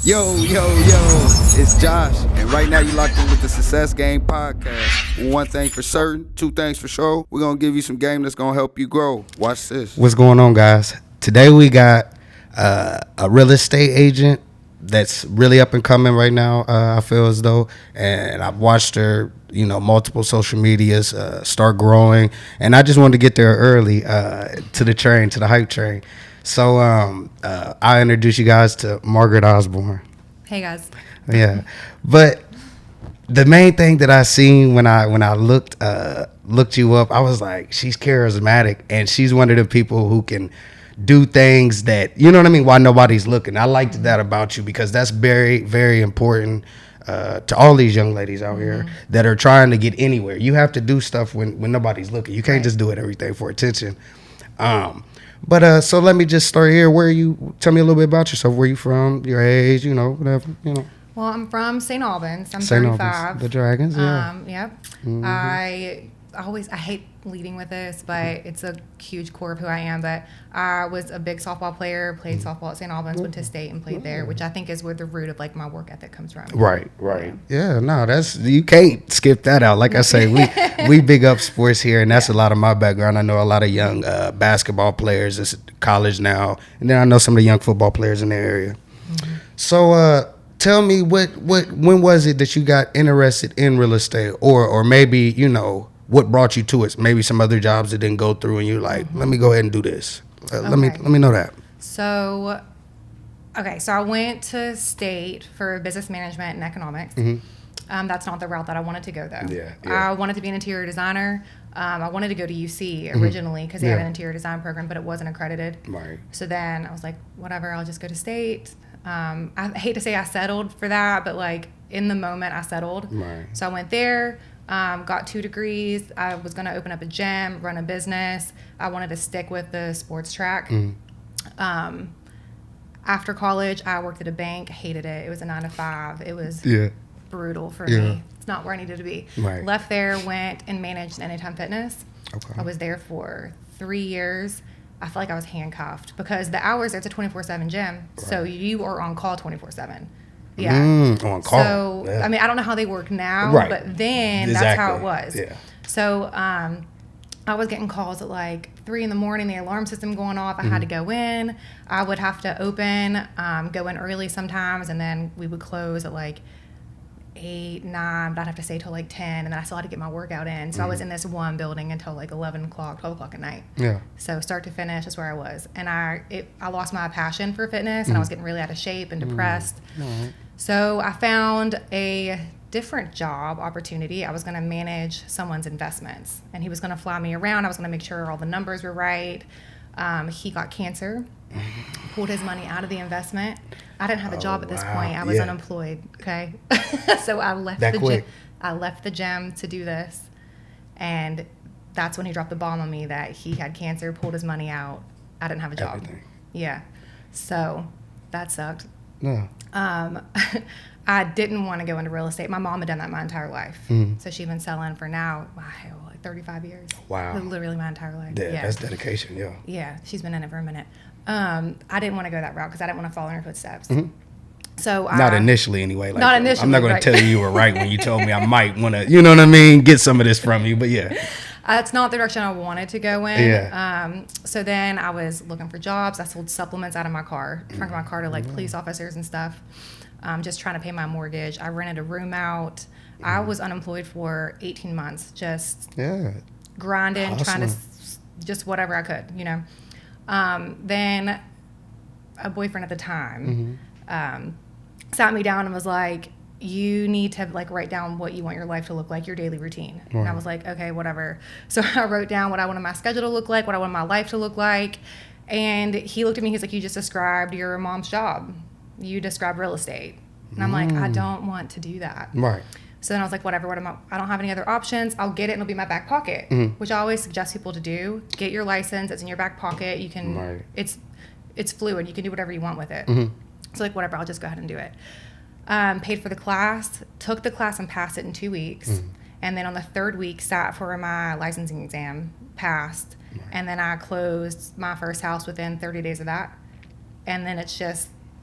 Yo, it's Josh, and right now you locked in with the Success Game Podcast. One thing for certain, two things for sure. We're gonna give you some game that's gonna help you grow. Watch this. What's going on, guys? Today we got a real estate agent that's really up and coming right now. I feel as though, and I've watched her, multiple social medias start growing, and I just wanted to get there early to the train, to the hype train. So I introduce you guys to Margaret Osborne. Hey guys. Yeah, but the main thing that I seen when I looked you up, I was like, she's charismatic, and she's one of the people who can do things that, you know what I mean, while nobody's looking. I liked that about you because that's very, very important to all these young ladies out here that are trying to get anywhere. You have to do stuff when nobody's looking. You can't just do everything for attention. But so let me just start here. Tell me a little bit about yourself. Where you from? Your age? Whatever. Well, I'm from St. Albans. I'm St. 35. Albans, the Dragons. Yeah. Yep. Mhm. I hate leading with this, but it's a huge core of who I am. But I was a big softball player, played softball at St. Albans, went to state and played there, which I think is where the root of like my work ethic comes from. Right. Yeah, no, you can't skip that out. Like I say, we big up sports here, and that's a lot of my background. I know a lot of young basketball players that's at college now, and then I know some of the young football players in the area. Mm-hmm. So tell me when was it that you got interested in real estate, or maybe what brought you to it? Maybe some other jobs that didn't go through, and you're like, let me go ahead and do this. Let me know that. So I went to state for business management and economics. Mm-hmm. That's not the route that I wanted to go, though. Yeah. I wanted to be an interior designer. I wanted to go to UC originally because they had an interior design program, but it wasn't accredited. Right. So then I was like, whatever, I'll just go to state. I hate to say I settled for that, but like in the moment I settled. Right. So I went there, got 2 degrees. I was going to open up a gym, run a business. I wanted to stick with the sports track. After college, I worked at a bank, hated it. It was a 9 to 5. It was brutal for me. It's not where I needed to be. Right. Left there, went and managed Anytime Fitness. Okay. I was there for 3 years. I felt like I was handcuffed because the hours, it's a 24/7 gym. Right. So you are on call 24/7. Yeah. On call. So, I mean, I don't know how they work now, right. But then that's how it was. Yeah. So I was getting calls at like 3 in the morning, the alarm system going off. I had to go in. I would have to open, go in early sometimes, and then we would close at like 8, 9, but I'd have to stay till like 10, and then I still had to get my workout in. So I was in this one building until like 11 o'clock, 12 o'clock at night. Yeah. So start to finish is where I was. And I lost my passion for fitness, and I was getting really out of shape and depressed. So I found a different job opportunity. I was going to manage someone's investments, and he was going to fly me around. I was going to make sure all the numbers were right. He got cancer, pulled his money out of the investment. I didn't have a job at this point. I was unemployed. Okay. So I left the gym to do this. And that's when he dropped the bomb on me that he had cancer, pulled his money out. I didn't have a job. Everything. Yeah. So that sucked. No. I didn't want to go into real estate. My mom had done that my entire life. So she's been selling for now, like 35 years. Wow. Literally my entire life. Yeah, that's dedication, yeah. Yeah, she's been in it for a minute. I didn't want to go that route because I didn't want to follow in her footsteps. So not initially, anyway. Not initially. I'm not going to tell you were right when you told me I might want to, you know what I mean, get some of this from you. But yeah, that's not the direction I wanted to go in. Yeah. So then I was looking for jobs. I sold supplements out of my car, trunk of my car to like police officers and stuff. Just trying to pay my mortgage. I rented a room out. I was unemployed for 18 months, just grinding, trying to just whatever I could, Then a boyfriend at the time sat me down and was like, you need to like write down what you want your life to look like, your daily routine. And I was like, okay, whatever. So I wrote down what I wanted my schedule to look like, what I wanted my life to look like. And he looked at me, he's like, you just described your mom's job. You described real estate. And I'm like, I don't want to do that. Right. So then I was like, whatever, I don't have any other options. I'll get it and it'll be in my back pocket, which I always suggest people to do. Get your license. It's in your back pocket. You can, it's fluid. You can do whatever you want with it. So like, whatever, I'll just go ahead and do it. Paid for the class, took the class and passed it in 2 weeks. And then on the 3rd week, sat for my licensing exam, passed. And then I closed my first house within 30 days of that. And then it's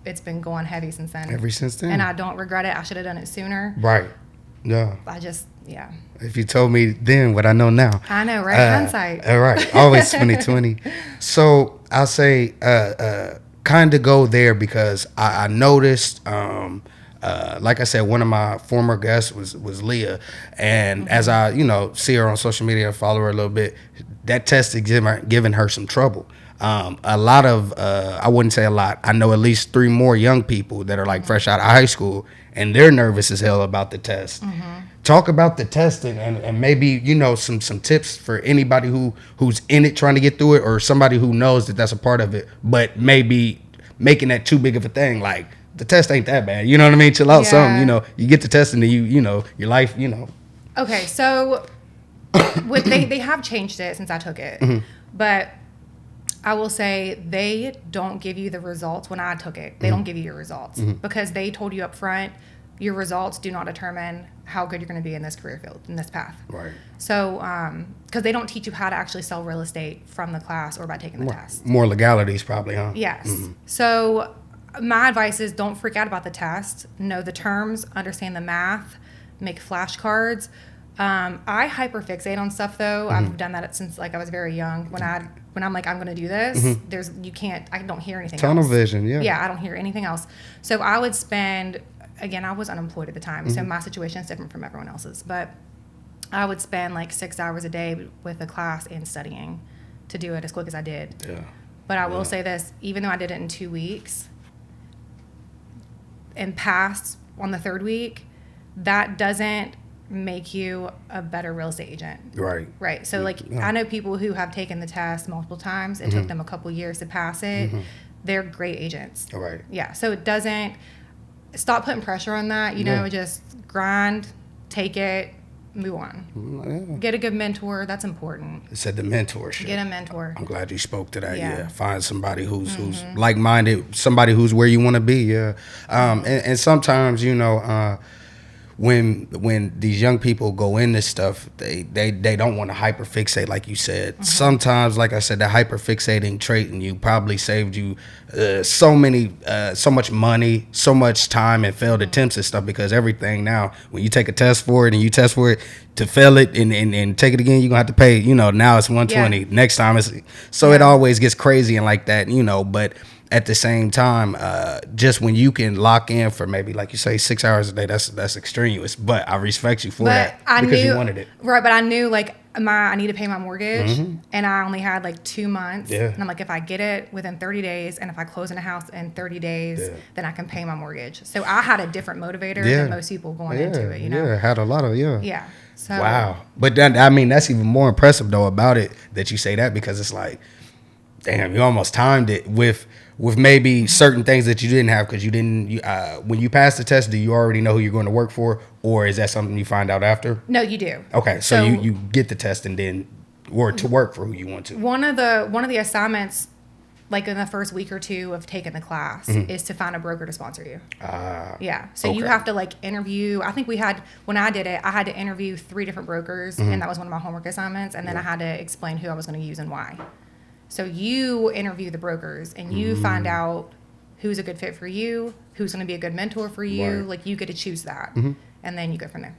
it's been going heavy since then. Ever since then. And I don't regret it. I should have done it sooner. Right. Yeah. Yeah. If you told me then what I know now. I know, right? Hindsight. All right. Always 2020. So I'll say kind of go there because I noticed, like I said, one of my former guests was Leah. And as I, see her on social media and follow her a little bit, that test is giving her some trouble. A lot of, I wouldn't say a lot, I know at least 3 more young people that are like fresh out of high school and they're nervous as hell about the test. Talk about the test and maybe, some tips for anybody who's in it trying to get through it or somebody who knows that that's a part of it, but maybe making that too big of a thing. Like the test ain't that bad. You know what I mean? Chill out some, you get the test and then your life, Okay. So they have changed it since I took it, but I will say they don't give you the results. When I took it, they don't give you your results because they told you up front, your results do not determine how good you're going to be in this career field, in this path. Right. So, because they don't teach you how to actually sell real estate from the class or by taking the test. More legalities probably, huh? Yes. So my advice is don't freak out about the test. Know the terms, understand the math, make flashcards. I hyperfixate on stuff though. I've done that since like I was very young. When I'm like, I'm going to do this, I don't hear anything else. Tunnel vision, yeah. Yeah, I don't hear anything else. So I would spend, again, I was unemployed at the time, so my situation is different from everyone else's. But I would spend like 6 hours a day with the class and studying to do it as quick as I did. Yeah. But I will say this, even though I did it in 2 weeks and passed on the 3rd week, that doesn't make you a better real estate agent. Right. Right. So I know people who have taken the test multiple times. It took them a couple years to pass it. They're great agents. All right. Yeah. So it doesn't, stop putting pressure on that, just grind, take it, move on. Yeah. Get a good mentor. That's important. It said the mentorship. Get a mentor. I'm glad you spoke to that. Yeah. Find somebody who's like-minded, somebody who's where you want to be. Yeah. And sometimes, when these young people go in this stuff, they don't want to hyperfixate like you said. Sometimes, like I said, the hyperfixating trait in you probably saved you so much money, so much time and failed attempts and stuff, because everything now, when you take a test for it and you test for it, to fail it and take it again, you're gonna have to pay, now it's 120. Next time it always gets crazy and like that, but at the same time, just when you can lock in for maybe, like you say, 6 hours a day, that's extraneous. But I respect you for that because you wanted it. Right, but I knew I need to pay my mortgage, and I only had 2 months. Yeah. And I'm like, if I get it within 30 days, and if I close in a house in 30 days, then I can pay my mortgage. So I had a different motivator than most people going into it. Yeah, had a lot of Yeah. So wow, but that's even more impressive though about it that you say that, because it's like, damn, you almost timed it with maybe certain things that you didn't have, because you didn't. When you pass the test, do you already know who you're going to work for, or is that something you find out after? No, you do. Okay, so you get the test and then to work for who you want to. One of the assignments, in the first week or 2 of taking the class, is to find a broker to sponsor you. Yeah. So you have to interview. I think when I did it, I had to interview 3 different brokers, and that was one of my homework assignments. And then I had to explain who I was going to use and why. So you interview the brokers and you find out who's a good fit for you, who's going to be a good mentor for you. Right. You get to choose that, and then you go from there.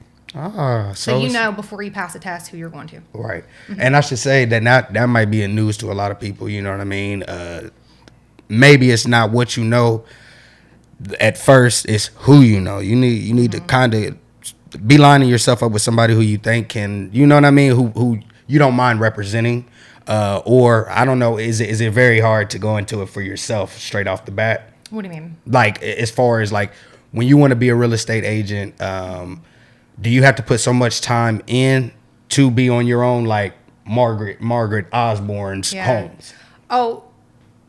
So before you pass the test who you're going to. Right. And I should say that might be a news to a lot of people. You know what I mean? Maybe it's not what you know at first, it's who you know. You need to kind of be lining yourself up with somebody who you think can, you know what I mean, who you don't mind representing. Or I don't know, is it very hard to go into it for yourself straight off the bat? What do you mean? As far as when you want to be a real estate agent, do you have to put so much time in to be on your own, like Margaret Osborne's homes? Oh,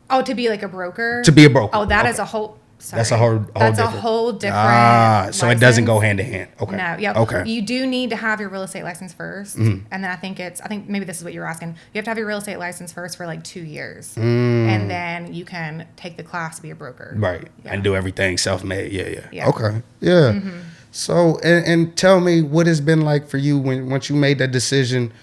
to be a broker? To be a broker. Oh, that is a whole. Sorry. That's a whole different. So it doesn't go hand in hand. Okay. No. Yeah. Okay. You do need to have your real estate license first, and then I think maybe this is what you're asking. You have to have your real estate license first for 2 years, and then you can take the class to be a broker. Right. Yeah. And do everything self-made. Yeah. Yeah. Okay. Yeah. So and tell me what it's been like for you once you made that decision.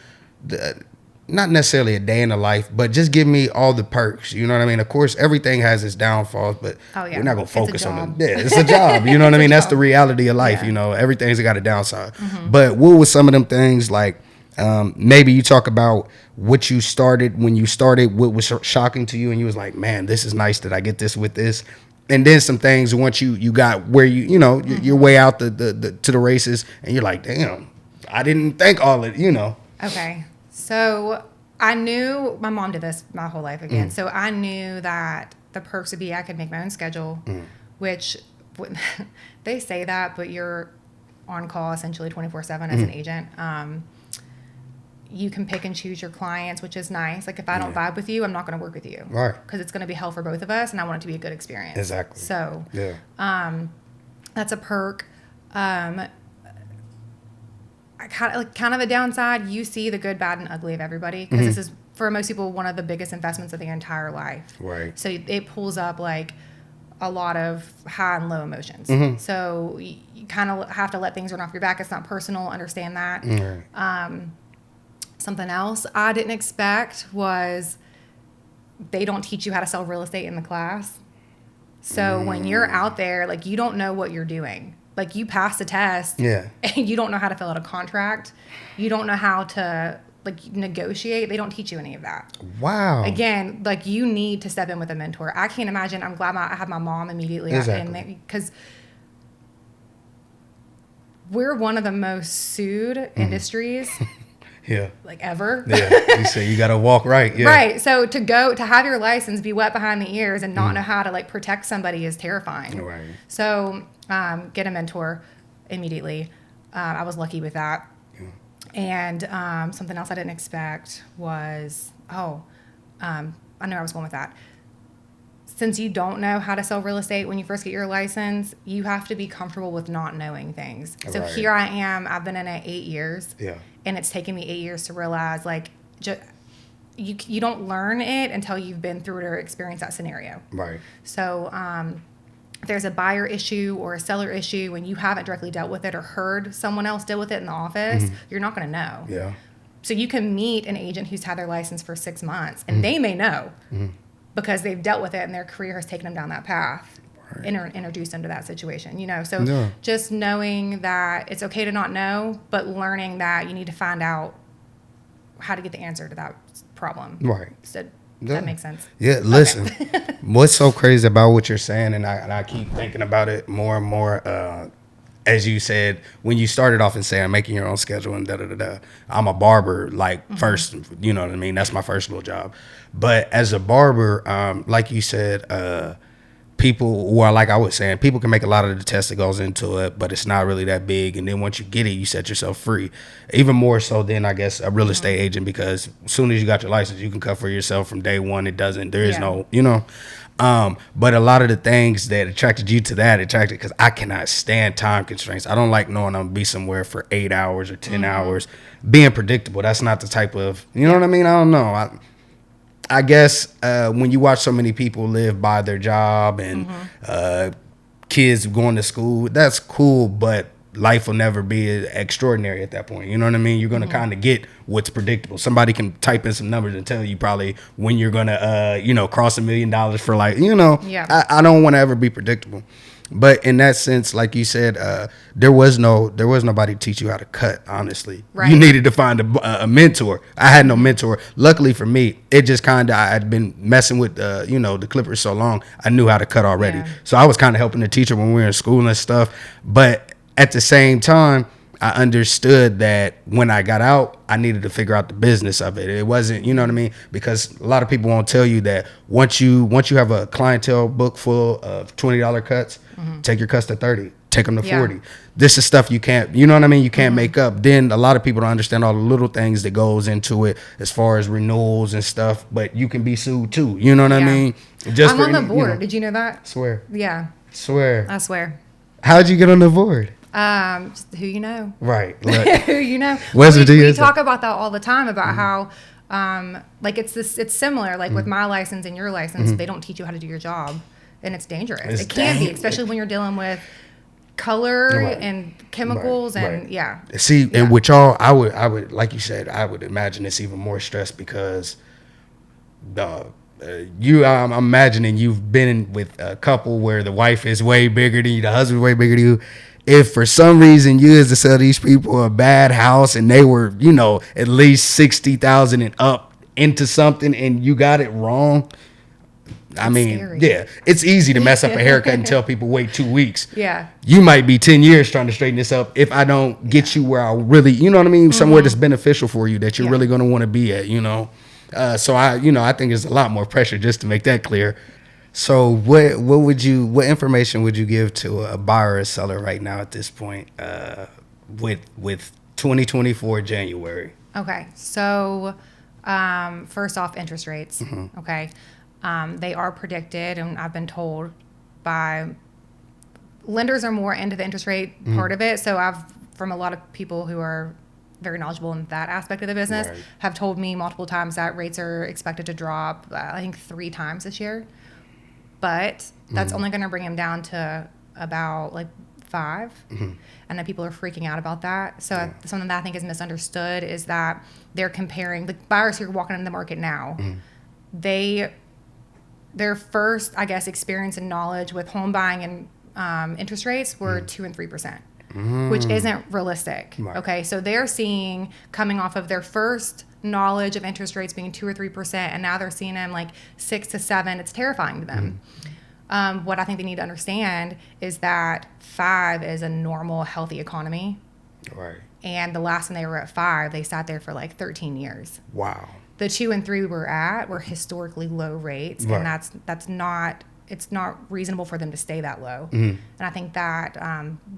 not necessarily a day in the life, but just give me all the perks. You know what I mean? Of course, everything has its downfalls, but we're not going to focus on it. Yeah, it's a job. You know what I mean? That's the reality of life. You know, everything's got a downside. But what was some of them things like, maybe you talk about what you started when you started, what was shocking to you, and you was like, man, this is nice that I get this with this. And then some things once you got where you know, your way out to the races, and you're like, damn, I didn't think all of it, you know. Okay. So I knew my mom did this my whole life again. So I knew that the perks would be I could make my own schedule, which they say that, but you're on call essentially 24/7 as an agent. You can pick and choose your clients, which is nice. Like if I don't vibe with you, I'm not going to work with you. Right. Because it's going to be hell for both of us, and I want it to be a good experience. Exactly. So that's a perk. Kind of a downside, you see the good, bad, and ugly of everybody, because this is, for most people, one of the biggest investments of their entire life. Right. So it pulls up like a lot of high and low emotions. So you kind of have to let things run off your back. It's not personal. Understand that. Something else I didn't expect was they don't teach you how to sell real estate in the class. So when you're out there, like, you don't know what you're doing. Like, you pass the test, and you don't know how to fill out a contract. You don't know how to, like, negotiate. They don't teach you any of that. Wow. Again, like, you need to step in with a mentor. I can't imagine. I'm glad I have my mom immediately in there, because we're one of the most sued industries. Like, ever. You say you got to walk right. Right. So to have your license be wet behind the ears and not know how to, like, protect somebody is terrifying. Right. So get a mentor immediately. I was lucky with that. And something else I didn't expect was, I know I was going with that. Since you don't know how to sell real estate when you first get your license, you have to be comfortable with not knowing things. So here I am. I've been in it 8 years. And it's taken me 8 years to realize, like, you don't learn it until you've been through it or experienced that scenario. Right. So if there's a buyer issue or a seller issue and you haven't directly dealt with it or heard someone else deal with it in the office, you're not going to know. So you can meet an agent who's had their license for 6 months, and they may know because they've dealt with it and their career has taken them down that path. Introduce them to that situation, you know. So just knowing that it's okay to not know, but learning that you need to find out how to get the answer to that problem. Right. So that makes sense. Yeah. Listen, what's so crazy about what you're saying, and I keep thinking about it more and more. As you said, when you started off and saying making your own schedule and I'm a barber, like first, you know what I mean? That's my first little job. But as a barber, like you said, people, well, like I was saying, people can make a lot of the test that goes into it, but it's not really that big. And then once you get it, you set yourself free. Even more so than, I guess, a real estate agent, because as soon as you got your license, you can cut for yourself from day one. There is no, you know. But a lot of the things that attracted you to that because I cannot stand time constraints. I don't like knowing I'm gonna be somewhere for 8 hours or 10 hours. Being predictable, that's not the type of, you know what I mean? I don't know. I guess when you watch so many people live by their job and kids going to school, that's cool, but life will never be extraordinary at that point. You know what I mean? You're going to kind of get what's predictable. Somebody can type in some numbers and tell you probably when you're going to, cross $1 million for, like, you know, I don't want to ever be predictable. But in that sense, like you said, there was nobody to teach you how to cut, honestly. Right. You needed to find a mentor. I had no mentor. Luckily for me, it just kind of, I'd been messing with, the clippers so long, I knew how to cut already. So I was kind of helping the teacher when we were in school and stuff. But at the same time, I understood that when I got out, I needed to figure out the business of it. It wasn't, you know what I mean? Because a lot of people won't tell you that once you have a clientele book full of $20 cuts, take your cuts to 30, take them to 40. This is stuff you can't, you know what I mean? You can't make up. Then a lot of people don't understand all the little things that goes into it as far as renewals and stuff, but you can be sued too. You know what I mean? I'm on the board. You know, did you know that? Swear. Yeah. Swear. I swear. How'd you get on the board? Just who you know. Right. Who you know. We talk about that all the time about how like it's similar, like with my license and your license, they don't teach you how to do your job, and it's dangerous. It can be, especially when you're dealing with color Right. and chemicals Right, and right. yeah. See, Yeah. and with y'all, I would, like you said, I would imagine it's even more stress because I'm imagining you've been with a couple where the wife is way bigger than you, the husband's way bigger than you. If for some reason you is to sell these people a bad house and they were, at least 60,000 and up into something and you got it wrong, I It's mean, scary. yeah, it's easy to mess up a haircut and tell people wait 2 weeks. Yeah. You might be 10 years trying to straighten this up if I don't get you where I really, you know what I mean? Somewhere that's beneficial for you that you're Yeah. really going to want to be at, So I think there's a lot more pressure just to make that clear. So what information would you give to a buyer or seller right now at this point with 2024 January? Okay. So, first off, interest rates. Okay. They are predicted, and I've been told by lenders are more into the interest rate part of it. So from a lot of people who are very knowledgeable in that aspect of the business, Right. have told me multiple times that rates are expected to drop, I think 3 times this year. But that's only going to bring them down to about like 5. And then people are freaking out about that. So something that I think is misunderstood is that they're comparing the buyers who are walking into the market now. Their first, I guess, experience and knowledge with home buying and interest rates were 2 and 3%, which isn't realistic. Right. Okay, so they're seeing coming off of their first knowledge of interest rates being 2 or 3%, and now they're seeing them like 6 to 7. It's terrifying to them. What I think they need to understand is that 5 is a normal, healthy economy. Right. And the last time they were at 5, they sat there for like 13 years. Wow. The 2 and 3 we're at were historically low rates, Right. and that's not, it's not reasonable for them to stay that low. And I think that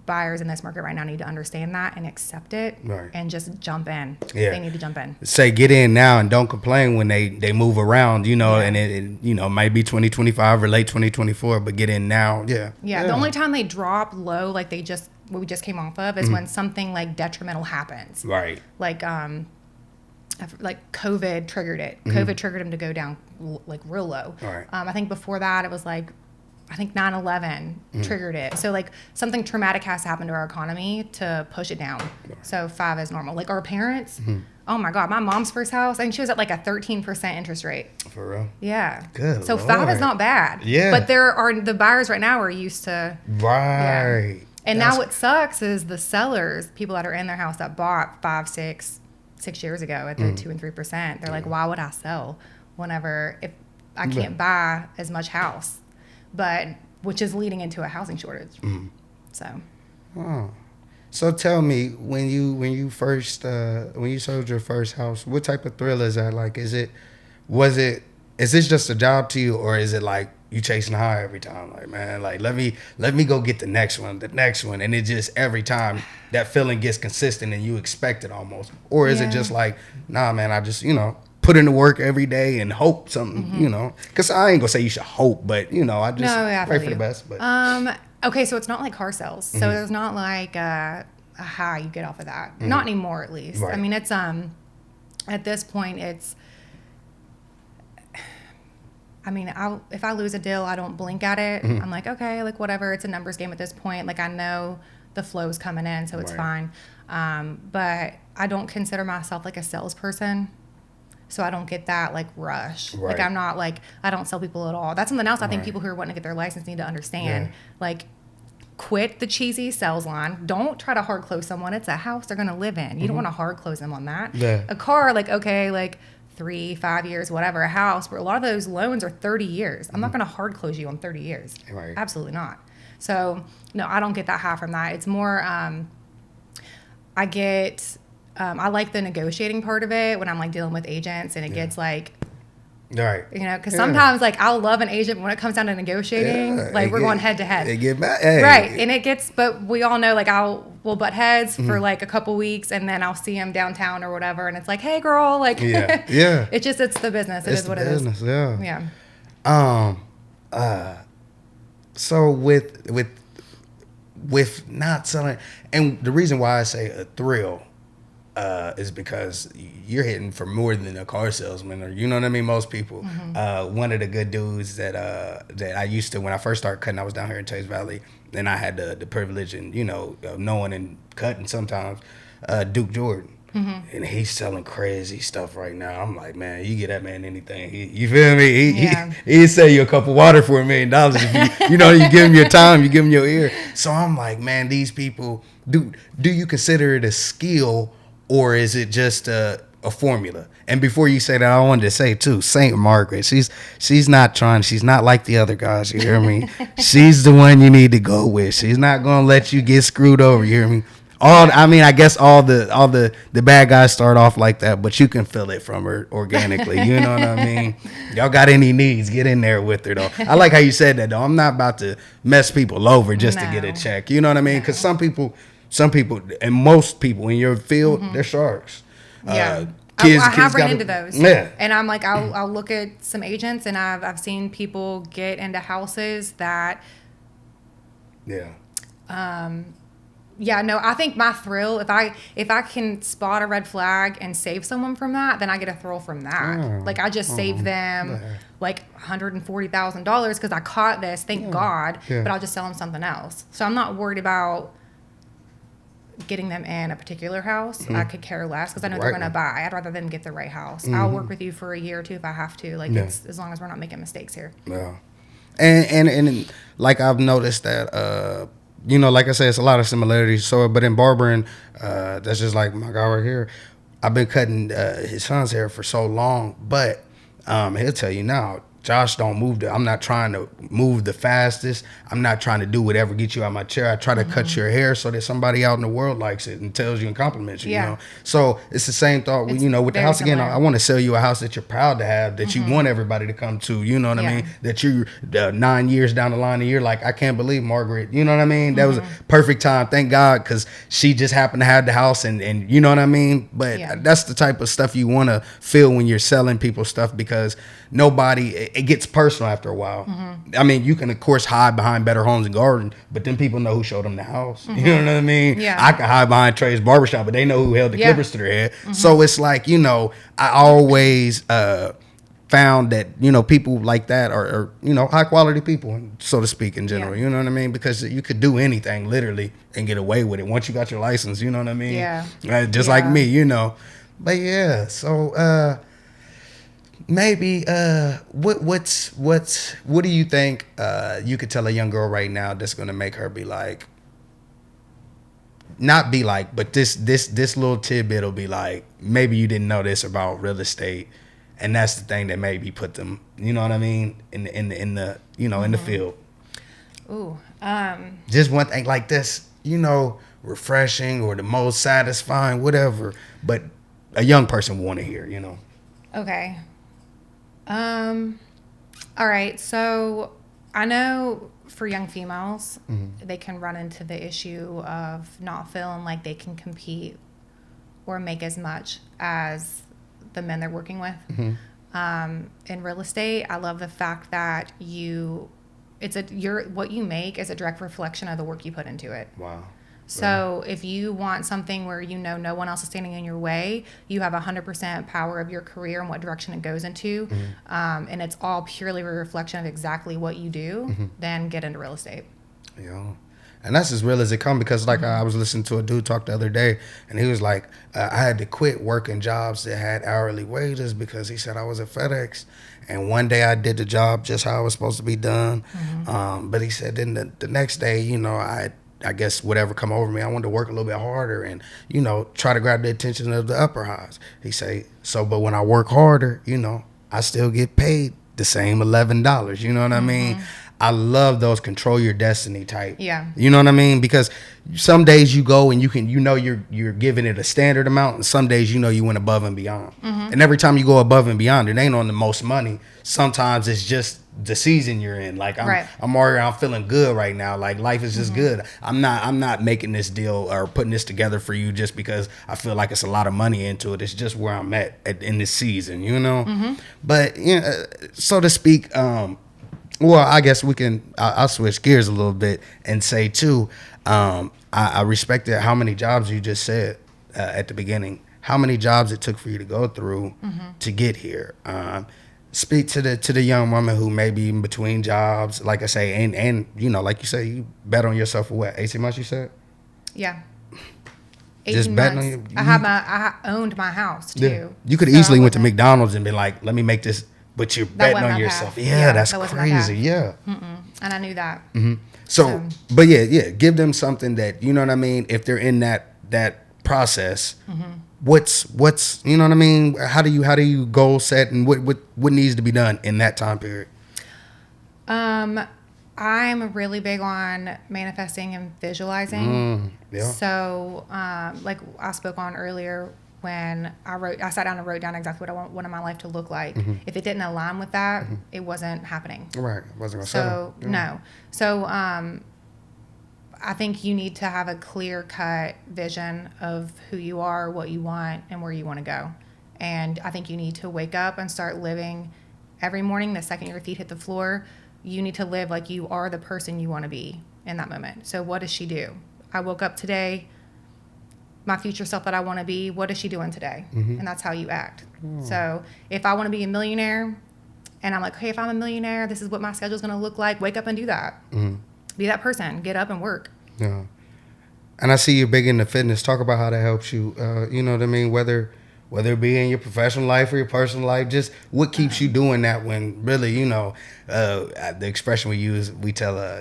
buyers in this market right now need to understand that and accept it, Right. and just jump in. Yeah. They need to jump in. Say get in now and don't complain when they move around, and it might be 2025 or late 2024, but get in now. Yeah, the only time they drop low, like what we just came off of, is when something like detrimental happens. Right. Like COVID triggered it. COVID triggered them to go down like real low. Right. I think before that it was like, I think 9/11 triggered it. So like something traumatic has to happen to our economy to push it down. So 5 is normal. Like our parents, oh my God, my mom's first house, I think she was at like a 13% interest rate. For real. Yeah. Good So 5 is Lord. not bad. Yeah. But the buyers right now are used to. Right. Yeah. And now what sucks is the sellers, people that are in their house that bought 5, 6 years ago at the 2 and 3%. They're like, why would I sell if I can't buy as much house? But which is leading into a housing shortage. So. Oh. So tell me, when you sold your first house, what type of thrill is that? Like, is this just a job to you, or is it like you chasing high every time? Like, man, like let me go get the next one, and it just every time that feeling gets consistent and you expect it almost, or is it just like, nah, man, I just put in the work every day and hope something, because I ain't gonna say you should hope, but I just pray for the best. But Okay, so it's not like car sales. So there's not like a high you get off of that. Not anymore, at least. Right. I mean, it's at this point, it's. I mean, if I lose a deal, I don't blink at it. I'm like, okay, like whatever. It's a numbers game at this point. Like I know the flow's coming in, so it's fine. But I don't consider myself like a salesperson. So I don't get that like rush. Right. Like I'm not like, I don't sell people at all. That's something else I think people who are wanting to get their license need to understand. Yeah. Like quit the cheesy sales line. Don't try to hard close someone. It's a house they're going to live in. You don't want to hard close them on that. Yeah. A car, like, okay, like 3, 5 years, whatever, a house, but a lot of those loans are 30 years. I'm not going to hard close you on 30 years. Right. Absolutely not. So no, I don't get that high from that. It's more, I like the negotiating part of it when I'm like dealing with agents and it gets like, right. because sometimes like I'll love an agent, but when it comes down to negotiating, like we're going head to head. They get mad. Hey. Right. And it gets, but we all know like we'll butt heads for like a couple weeks and then I'll see him downtown or whatever. And it's like, hey girl, like, Yeah. it's the business. It is what it is. Yeah. Yeah. So with not selling, and the reason why I say a thrill is because you're hitting for more than a car salesman, or you know what I mean. Most people. One of the good dudes that I used to, when I first started cutting, I was down here in Chase Valley. and I had the privilege and of knowing and cutting sometimes Duke Jordan. And he's selling crazy stuff right now. I'm like, man, you get that man anything. You feel me? He'd sell you a cup of water for $1 million. If you give him your time, you give him your ear. So I'm like, man, these people, do you consider it a skill, or is it just a formula? And before you say that, I wanted to say too, Saint Margaret, she's not like the other guys, you hear me? She's the one you need to go with. She's not gonna let you get screwed over, you hear me? I guess all the bad guys start off like that, but you can feel it from her organically. You know what I mean? Y'all got any needs, get in there with her though. I like how you said that though. I'm not about to mess people over just to get a check. You know what I mean? Because some people, and most people in your field, they're sharks. Yeah. Kids I have run into those. Yeah. And I'm like, I'll look at some agents, and I've seen people get into houses that. Yeah. Yeah, no, I think my thrill, if I can spot a red flag and save someone from that, then I get a thrill from that. Like I just saved them like $140,000 because I caught this, thank God, but I'll just sell them something else. So I'm not worried about getting them in a particular house. I could care less because I know they're going to buy. I'd rather them get the right house. I'll work with you for a year or two if I have to. Like it's as long as we're not making mistakes here. Yeah. And like I've noticed that like I said, it's a lot of similarities. So, but in barbering, that's just like my guy right here. I've been cutting his son's hair for so long, but he'll tell you now, Josh don't move. I'm not trying to move the fastest. I'm not trying to do whatever gets you out of my chair. I try to cut your hair so that somebody out in the world likes it and tells you and compliments you. You know, so it's the same thought. With the house again. I want to sell you a house that you're proud to have, that you want everybody to come to. You know what I mean? That you 9 years down the line, and you're like, I can't believe Margaret. You know what I mean? That was a perfect time. Thank God, because she just happened to have the house, and you know what I mean. But that's the type of stuff you want to feel when you're selling people stuff, because it gets personal after a while. I mean, you can of course hide behind Better Homes and Garden, but then people know who showed them the house. You know what I mean? I can hide behind Trey's barbershop, but they know who held the clippers to their head. So it's like, I always found that, people like that are high quality people, so to speak, in general. You know what I mean? Because you could do anything literally and get away with it once you got your license. You know what I mean? Just like me, But yeah, so maybe what do you think you could tell a young girl right now that's gonna make her be like, not be like, but this little tidbit will be like, maybe you didn't know this about real estate, and that's the thing that maybe put them, you know what I mean, in the in the field. Ooh. Just one thing like this, refreshing or the most satisfying, whatever, but a young person want to hear, Okay. All right. So I know for young females, they can run into the issue of not feeling like they can compete or make as much as the men they're working with. In real estate, I love the fact that what you make is a direct reflection of the work you put into it. Wow. So if you want something where no one else is standing in your way, you have 100% power of your career and what direction it goes into, and it's all purely a reflection of exactly what you do, then get into real estate. Yeah. And that's as real as it comes, because like I was listening to a dude talk the other day, and he was like, I had to quit working jobs that had hourly wages because he said I was at FedEx. And one day I did the job just how it was supposed to be done. But he said then the next day, I guess whatever come over me, I wanted to work a little bit harder and, try to grab the attention of the upper highs. He say, but when I work harder, I still get paid the same $11. You know what I mean? I love those control your destiny type. Yeah. You know what I mean? Because some days you go and you can, you're giving it a standard amount, and some days you went above and beyond. And every time you go above and beyond, it ain't on the most money. Sometimes it's just the season you're in. Like I'm already, I'm feeling good right now. Like life is just good. I'm not making this deal or putting this together for you just because I feel like it's a lot of money into it. It's just where I'm at in this season, But so to speak, well, I guess I'll switch gears a little bit and say too, I respected how many jobs you just said at the beginning, how many jobs it took for you to go through to get here. speak to the young woman who may be in between jobs, like I say, and you know, like you say, you bet on yourself for what, 18 months you said? Yeah. Just 18 betting months. on you. I owned my house too. Yeah. You could So easily I went to wasn't- McDonald's and be like, let me make this, but you're That betting wasn't on my yourself. path. Yeah, Yeah, that's that wasn't my crazy. path. Yeah. And I knew that. So, but yeah, give them something that, you know what I mean, if they're in that process, what's you know what I mean, how do you goal set, and what needs to be done in that time period? I'm really big on manifesting and visualizing. Yeah. So, like I spoke on earlier, when I sat down and wrote down exactly what I wanted my life to look like. If it didn't align with that, it wasn't happening. Right. It wasn't gonna So settle. Yeah. no. So I think you need to have a clear cut vision of who you are, what you want, and where you want to go. And I think you need to wake up and start living every morning. The second your feet hit the floor, you need to live like you are the person you want to be in that moment. So what does she do? I woke up today, my future self that I want to be, what is she doing today? And that's how you act. So if I want to be a millionaire and I'm like, hey, if I'm a millionaire, this is what my schedule is going to look like, wake up and do that. Be that person, get up and work. Yeah. And I see you're big into fitness. Talk about how that helps you. You know what I mean? Whether it be in your professional life or your personal life, just what keeps you doing that when really, you know, the expression we use, we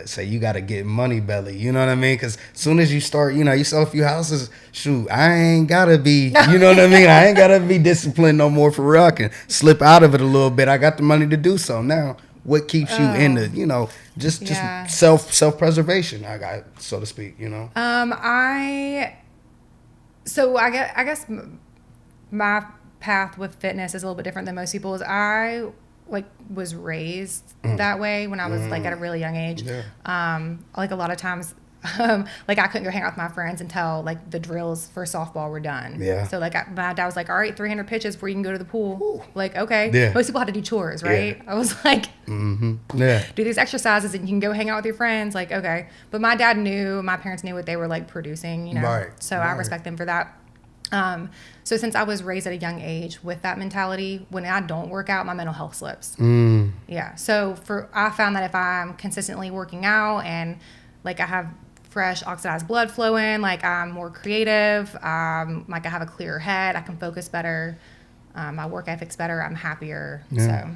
say you got to get money belly. You know what I mean? Because as soon as you start, you know, you sell a few houses, shoot, I ain't got to be, you know what I mean? I ain't got to be disciplined no more for real. I can slip out of it a little bit. I got the money to do so. Now, what keeps you in the, you know, just self-preservation, so to speak, you know? I guess my path with fitness is a little bit different than most people's. I was raised that way when I was at a really young age. Yeah. A lot of times, I couldn't go hang out with my friends until the drills for softball were done. Yeah. So my dad was like, all right, 300 pitches before you can go to the pool. Ooh. Okay. Yeah. Most people had to do chores, right? Yeah. I was like, yeah, do these exercises and you can go hang out with your friends. Okay. But my parents knew what they were producing, you know? Right. So I respect them for that. So since I was raised at a young age with that mentality, when I don't work out, my mental health slips. Yeah. So I found that if I'm consistently working out and I have fresh oxidized blood flowing, I'm more creative, I have a clearer head, I can focus better, my work ethic's better, I'm happier. Yeah.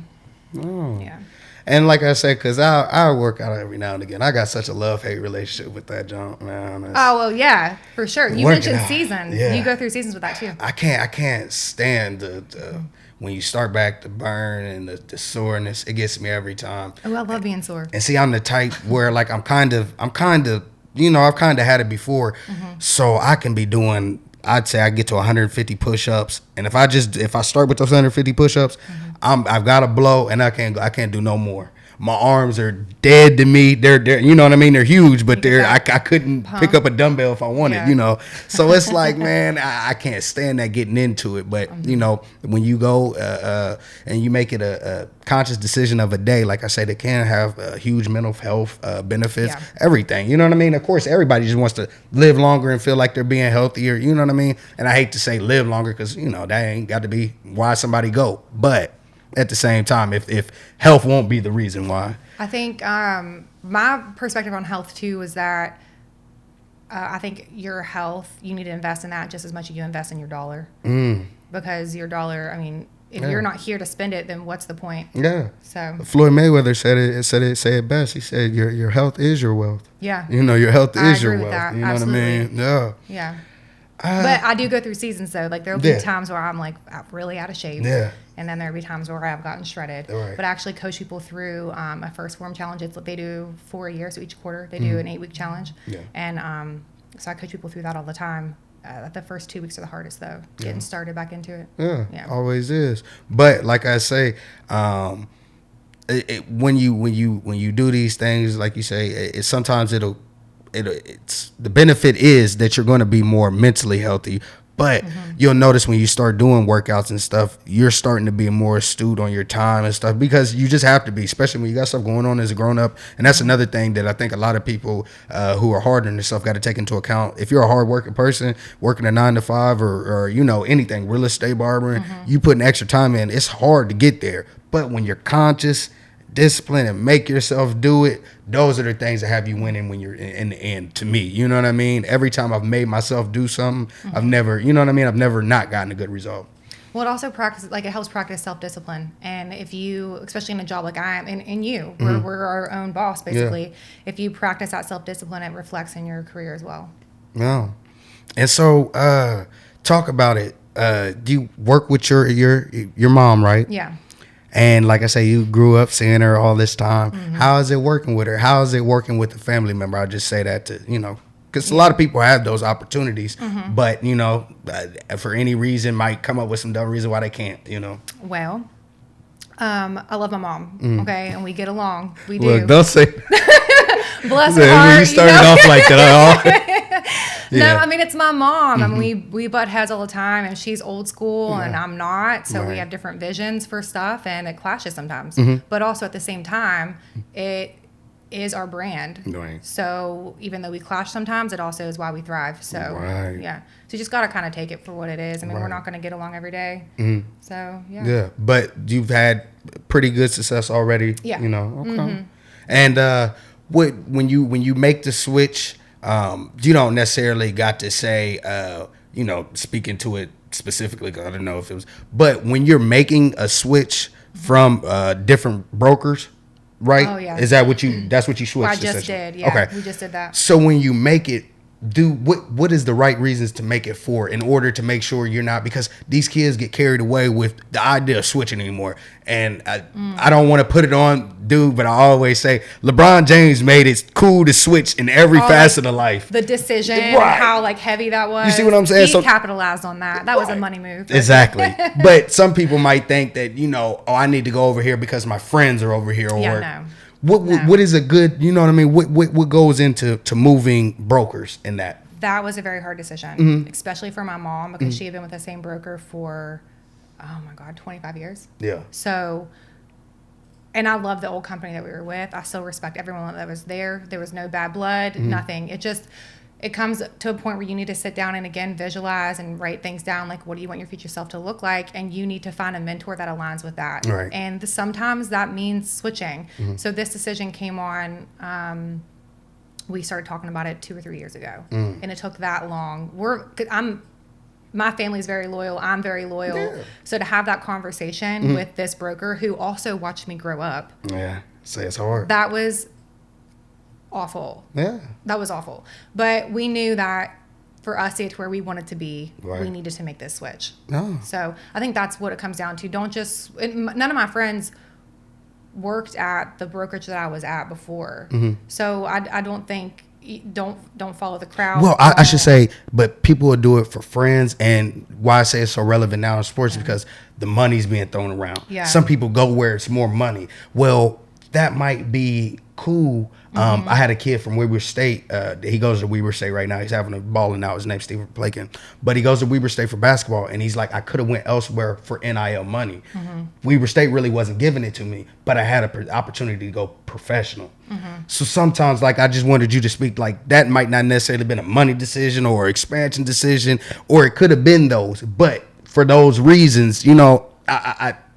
So, yeah. And like I said, because I work out every now and again. I got such a love-hate relationship with that junk, man. Oh, well, yeah, for sure. You mentioned seasons. Yeah. You go through seasons with that, too. I can't stand the when you start back to burn and the soreness. It gets me every time. Oh, I love being sore. And see, I'm the type where I'm kind of, you know, I've kind of had it before. So I can be doing, I'd say I get to 150 push-ups. And if I start with those 150 push-ups, I've got to blow and I can't do no more. My arms are dead to me. They're you know what I mean? They're huge, but I couldn't pick up a dumbbell if I wanted, you know? So it's man, I can't stand that getting into it. But, you know, when you go and you make it a conscious decision of a day, like I said, it can have huge mental health benefits, everything. You know what I mean? Of course, everybody just wants to live longer and feel like they're being healthier. You know what I mean? And I hate to say live longer because, you know, that ain't got to be why somebody go. But at the same time, if health won't be the reason why. I think my perspective on health, too, is that I think your health, you need to invest in that just as much as you invest in your dollar. Because your dollar, I mean, if you're not here to spend it, then what's the point? Yeah. So Floyd Mayweather said it best. He said your health is your wealth. Yeah. You know, your health I is your agree with wealth. that. You know Absolutely. what I mean? Yeah. Yeah. But I do go through seasons, though. There'll be times where I'm really out of shape. Yeah. And then there'll be times where I've gotten shredded. Right. But I actually coach people through a first form challenge. It's what they do for a year. So each quarter they do an 8-week challenge. Yeah. And so I coach people through that all the time. The first 2 weeks are the hardest, though, getting started back into it. Yeah. Always is. But like I say, when you do these things, like you say, sometimes it's the benefit is that you're going to be more mentally healthy. But you'll notice when you start doing workouts and stuff, you're starting to be more astute on your time and stuff because you just have to be, especially when you got stuff going on as a grown up. And that's another thing that I think a lot of people who are hard on themselves got to take into account. If you're a hard working person working a 9 to 5 or you know, anything, real estate, barbering, you putting extra time in, it's hard to get there. But when you're conscious, disciplined, and make yourself do it, those are the things that have you winning when you're in the end, to me. You know what I mean? Every time I've made myself do something, I've never, you know what I mean? I've never not gotten a good result. Well, it also it helps practice self-discipline. And if you, especially in a job like I am, and you, we're our own boss, basically. Yeah. If you practice that self-discipline, it reflects in your career as well. Yeah. And so, talk about it. Do you work with your mom, right? Yeah. And like I say, you grew up seeing her all this time. How is it working with her? How is it working with the family member? I'll just say that to, because a lot of people have those opportunities, but, for any reason might come up with some dumb reason why they can't, Well, I love my mom, okay? And we get along. We do. Look, don't say bless her heart. You started off like that. No, I mean, it's my mom. I mean, we butt heads all the time, and she's old school, and I'm not. So we have different visions for stuff, and it clashes sometimes. But also at the same time, it is our brand. Right. So even though we clash sometimes, it also is why we thrive. So yeah. So you just got to kind of take it for what it is. I mean, we're not going to get along every day. So yeah. Yeah, but you've had pretty good success already. Yeah. Okay. And when you make the switch, you don't necessarily got to say, speaking to it specifically, 'cause I don't know if it was, but when you're making a switch from different brokers, right? Oh, yeah. Is that that's what you switched? I just did. Yeah. Okay. We just did that. So when you make it, what is the right reasons to make it for, in order to make sure you're not, because these kids get carried away with the idea of switching anymore. And I don't want to put it on dude, but I always say LeBron James made it cool to switch in every facet of life. The decision, how heavy that was. You see what I'm saying? He capitalized on that. That was a money move. Exactly. But some people might think that, I need to go over here because my friends are over here. Or no. What is a good, you know what I mean? What goes into moving brokers in that? That was a very hard decision, especially for my mom, because she had been with the same broker for, 25 years. Yeah. So, and I love the old company that we were with. I still respect everyone that was there. There was no bad blood, nothing. It comes to a point where you need to sit down and again visualize and write things down, like what do you want your future self to look like, and you need to find a mentor that aligns with that. Right. And sometimes that means switching. So this decision came on. We started talking about it 2 or 3 years ago, and it took that long. My family's very loyal. I'm very loyal. Yeah. So to have that conversation with this broker who also watched me grow up. Yeah, say it's hard. That was awful. Yeah. That was awful. But we knew that for us to get to where we wanted to be, we needed to make this switch. No. So I think that's what it comes down to. None of my friends worked at the brokerage that I was at before. So I don't think, don't follow the crowd. Well, I should say, but people will do it for friends, and why I say it's so relevant now in sports is because the money's being thrown around. Yeah. Some people go where it's more money. Well, that might be cool. I had a kid from Weber State. He goes to Weber State right now. He's having a ball now. His name's Stephen Plakin. But he goes to Weber State for basketball, and he's like, I could have went elsewhere for NIL money. Weber State really wasn't giving it to me, but I had an opportunity to go professional. So sometimes, I just wanted you to speak, that might not necessarily been a money decision or expansion decision, or it could have been those. But for those reasons,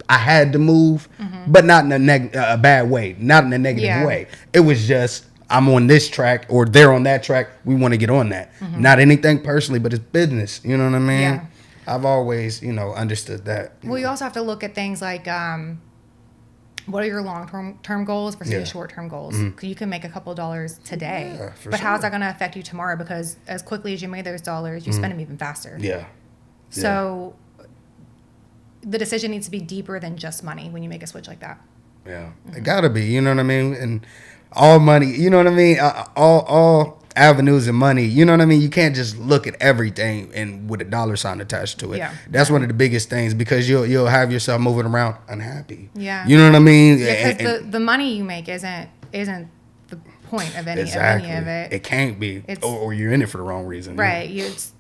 I had to move, but not in a bad way, not in a negative way. It was just, I'm on this track or they're on that track. We want to get on that. Not anything personally, but it's business. You know what I mean? Yeah. I've always, understood that. Well, you also have to look at things like, what are your long-term goals versus your short-term goals? Because you can make a couple of dollars today, but how's that going to affect you tomorrow? Because as quickly as you made those dollars, you spend them even faster. Yeah. So the decision needs to be deeper than just money when you make a switch like that. Yeah, it gotta be. You know what I mean? And all money. You know what I mean? All avenues of money. You know what I mean? You can't just look at everything and with a dollar sign attached to it. Yeah. That's one of the biggest things, because you'll have yourself moving around unhappy. Yeah. You know what I mean? Yeah, because the money you make isn't the point of any of it. It can't be, or you're in it for the wrong reason. Right. It's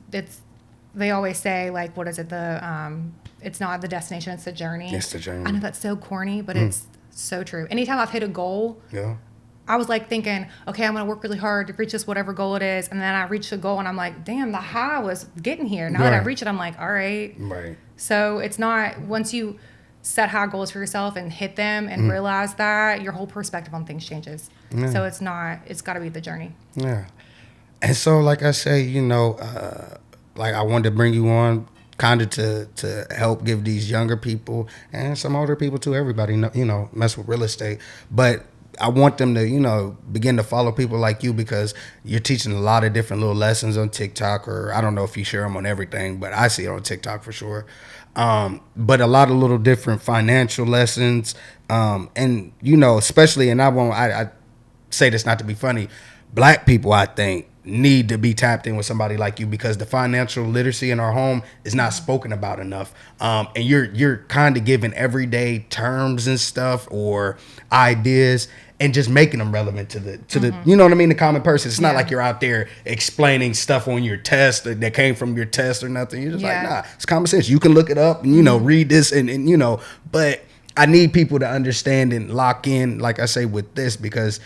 they always say, what is it? It's not the destination, it's the journey. It's the journey. I know that's so corny, but it's so true. Anytime I've hit a goal, I was thinking, okay, I'm going to work really hard to reach this whatever goal it is. And then I reach the goal and I'm like, damn, the high was getting here. Now that I reach it, I'm like, all right. Right. So it's not, set high goals for yourself and hit them and realize that, your whole perspective on things changes. So it's got to be the journey. Yeah. And so, like I say, like I wanted to bring you on kind of to help give these younger people and some older people too, everybody, mess with real estate. But I want them to, begin to follow people like you, because you're teaching a lot of different little lessons on TikTok, or I don't know if you share them on everything, but I see it on TikTok for sure. But a lot of little different financial lessons. And, especially, and I say this not to be funny, Black people, I think, need to be tapped in with somebody like you, because the financial literacy in our home is not spoken about enough. And you're kind of giving everyday terms and stuff or ideas and just making them relevant to the you know what I mean, the common person. It's not like you're out there explaining stuff on your test that came from your test or nothing. You're just like, nah, it's common sense. You can look it up and read this and but I need people to understand and lock in, like I say, with this, because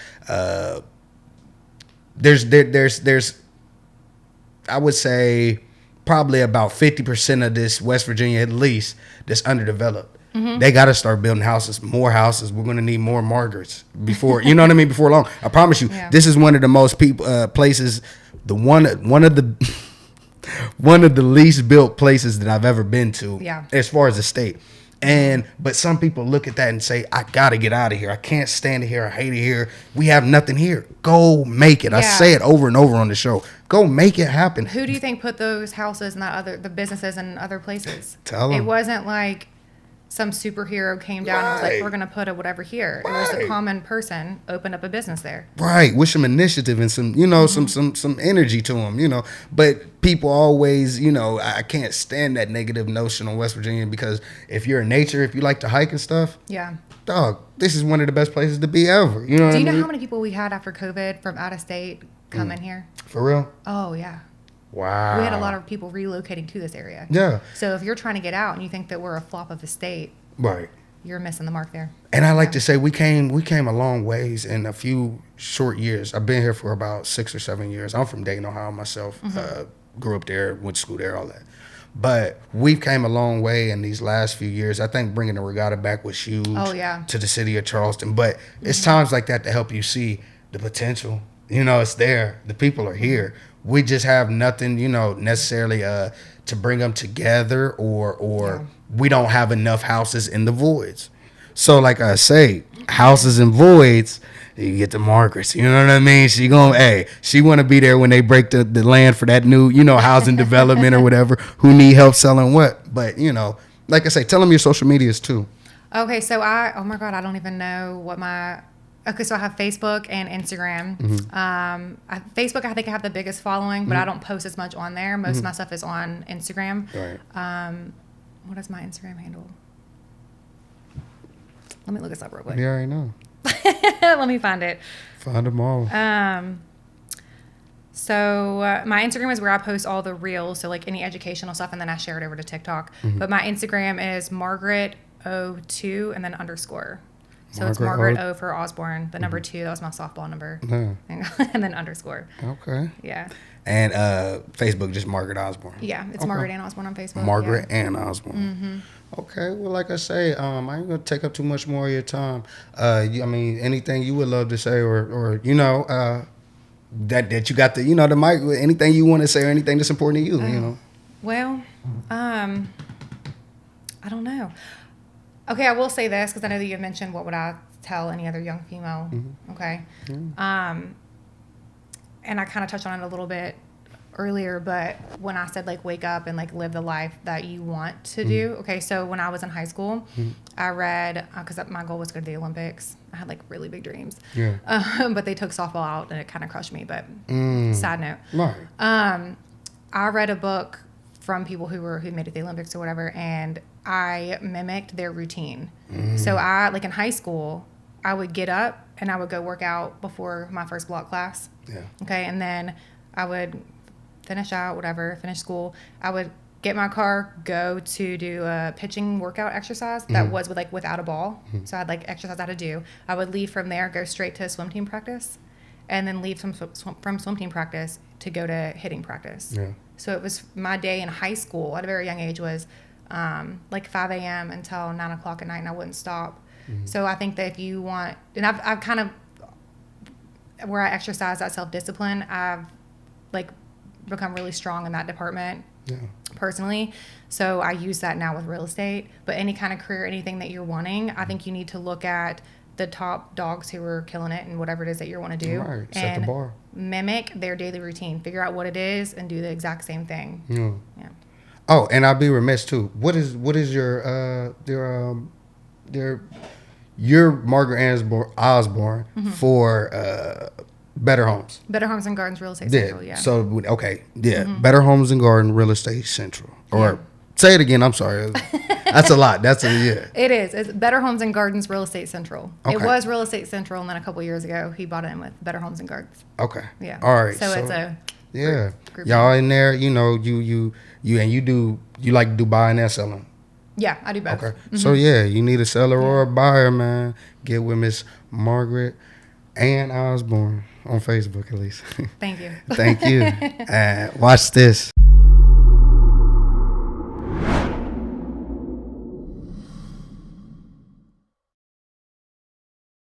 there's I would say probably about 50% of this West Virginia at least that's underdeveloped. They got to start building houses, more houses. We're going to need more Margarets before, you know what I mean, before long. I promise you, this is one of the most places, one of the least built places that I've ever been to, as far as the state. But some people look at that and say, I gotta get out of here. I can't stand it here. I hate it here. We have nothing here. Go make it. I say it over and over on the show. Go make it happen. Who do you think put those houses and the businesses in other places? Tell them. It wasn't like some superhero came down and was like, we're going to put a whatever here. It was a common person opened up a business there. Right. With some initiative and some, some energy to them, But people always, I can't stand that negative notion on West Virginia, because if you're in nature, if you like to hike and stuff, dog, this is one of the best places to be ever. You know what I mean? Do you know how many people we had after COVID from out of state come in here? For real? Oh, yeah. Wow. We had a lot of people relocating to this area. Yeah. So if you're trying to get out and you think that we're a flop of a state, right, you're missing the mark there. And I like to say we came a long ways in a few short years. I've been here for about 6 or 7 years. I'm from Dayton, Ohio myself. Grew up there, went to school there, all that. But we've came a long way in these last few years. I think bringing the regatta back was huge to the city of Charleston. But it's times like that to help you see the potential. It's there. The people are here. We just have nothing, necessarily to bring them together, or we don't have enough houses in the voids. So like I say, houses and voids, you get the Margarets, you know what I mean? She want to be there when they break the land for that new, housing development or whatever, who need help selling what. But, like I say, tell them your social medias too. Okay, so oh my God, I don't even know what so I have Facebook and Instagram. Facebook, I think I have the biggest following, but I don't post as much on there. Most of my stuff is on Instagram. Right. What is my Instagram handle? Let me look this up real quick. You already know. Let me find it. Find them all. So my Instagram is where I post all the reels, so like any educational stuff, and then I share it over to TikTok. But my Instagram is Margaret02 and then underscore. So it's Margaret O for Osborne. The number 2, that was my softball number. And then underscore. Okay. Yeah. And Facebook, just Margaret Osborne. Yeah, it's Margaret and Osborne on Facebook. Margaret and Osborne. Okay, well, like I say, I ain't gonna take up too much more of your time. Anything you would love to say, or that you got the mic. Anything you want to say, or anything that's important to you, Well, I don't know. Okay, I will say this because I know that you mentioned what would I tell any other young female. Okay. And I kind of touched on it a little bit earlier, but when I said like wake up and like live the life that you want to do. Okay, so when I was in high school, I read, because my goal was to go to the Olympics. I had like really big dreams. Yeah. But they took softball out and it kind of crushed me, but sad note. Right. I read a book from people who made it to the Olympics or whatever, and I mimicked their routine. So I, like in high school, I would get up and I would go work out before my first block class. Yeah. Okay, and then I would finish school. I would get my car, go to do a pitching workout exercise that was without a ball. So I'd like exercise I had to do. I would leave from there, go straight to swim team practice, and then leave from swim team practice to go to hitting practice. Yeah. So it was my day in high school at a very young age was like 5 a.m. until 9 o'clock at night, and I wouldn't stop. So I think that if you want, and I've kind of, where I exercise that self-discipline, I've like become really strong in that department personally. So I use that now with real estate. But any kind of career, anything that you're wanting, I think you need to look at the top dogs who are killing it and whatever it is that you want to do. Right. Set and the bar. mimic their daily routine. Figure out what it is and do the exact same thing. Yeah. Oh, and I'll be remiss too. What is your Margaret Osborne for Better Homes? Better Homes and Gardens Real Estate Central, yeah. So okay, Better Homes and Garden Real Estate Central. Or say it again. I'm sorry. That's a lot. It is. It's Better Homes and Gardens Real Estate Central. Okay. It was Real Estate Central, and then a couple years ago, he bought it in with Better Homes and Gardens. Okay. Yeah. All right. So it's a group y'all in there. You know, you like to do buying and selling. Yeah, I do both. Okay. So you need a seller or a buyer, man. Get with Miss Margaret and Osborne on Facebook at least. Thank you. Thank you. Watch this.